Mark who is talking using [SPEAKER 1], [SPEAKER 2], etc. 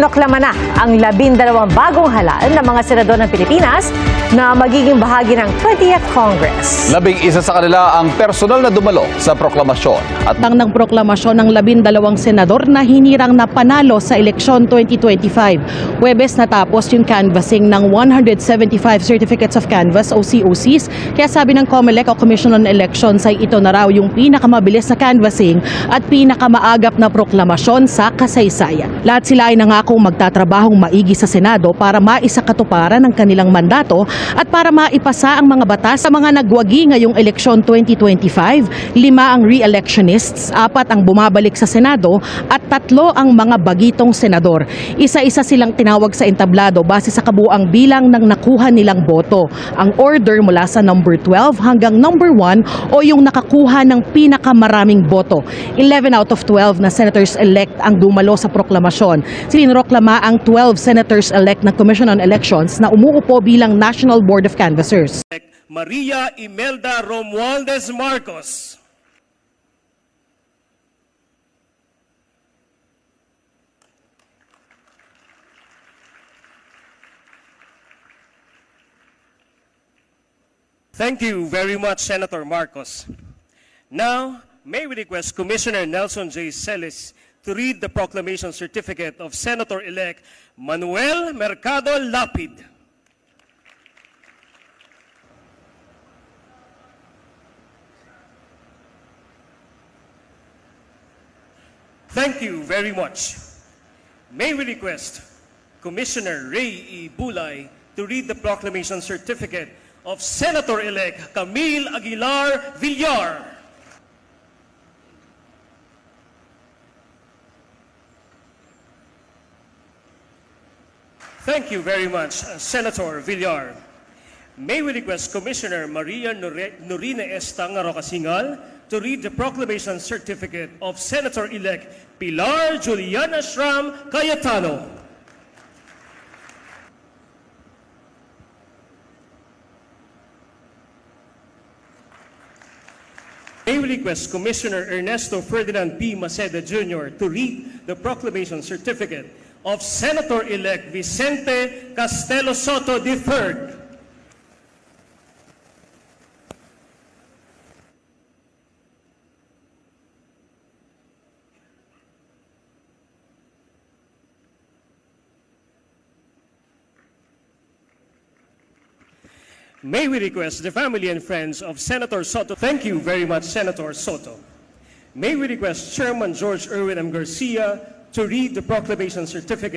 [SPEAKER 1] Prinoklama na ang 12 bagong halal na mga senador ng Pilipinas na magiging bahagi ng 20th Congress.
[SPEAKER 2] 11 sa kanila ang personal na dumalo sa proklamasyon. At
[SPEAKER 3] ng proklamasyon ng 12 senador na hinirang na panalo sa eleksyon 2025. Huwebes natapos yung canvassing ng 175 Certificates of Canvass o COCs. Kaya sabi ng COMELEC o Commission on Elections ay ito na raw yung pinakamabilis na canvassing at pinakamaagap na proklamasyon sa kasaysayan. Lahat sila ay nangakong magtatrabahong maigi sa Senado para maisakatuparan ang kanilang mandato at para maipasa ang mga batas sa mga nagwagi ngayong eleksyon 2025. 5 ang re-electionists, 4 ang bumabalik sa Senado at 3 ang mga bagitong senador. Isa-isa silang tinawag sa entablado base sa kabuuang bilang ng nakuha nilang boto. Ang order mula sa number 12 hanggang number 1 o yung nakakuha ng pinakamaraming boto. 11 out of 12 na senators-elect ang dumalo sa proklamasyon. Sininoklama ang 12 senators-elect ng Commission on Elections na umuupo bilang National Board of Canvassers.
[SPEAKER 4] Maria Imelda Romualdez Marcos. Thank you very much, Senator Marcos. Now, may we request Commissioner Nelson J. Celis to read the proclamation certificate of Senator-elect Manuel Mercado Lapid. Thank you very much. May we request Commissioner Ray E. Bulay to read the proclamation certificate of Senator-elect Camille Aguilar Villar. Thank you very much, Senator Villar. May we request Commissioner Maria Norina Estang Rocasingal to read the proclamation certificate of Senator-elect Pilar Juliana Shram Cayetano. May we request Commissioner Ernesto Ferdinand P. Maceda Jr. to read the proclamation certificate of Senator-elect Vicente Castelo Soto III. May we request the family and friends of Senator Soto. Thank you very much, Senator Soto. May we request Chairman George Erwin M. Garcia to read the proclamation certificate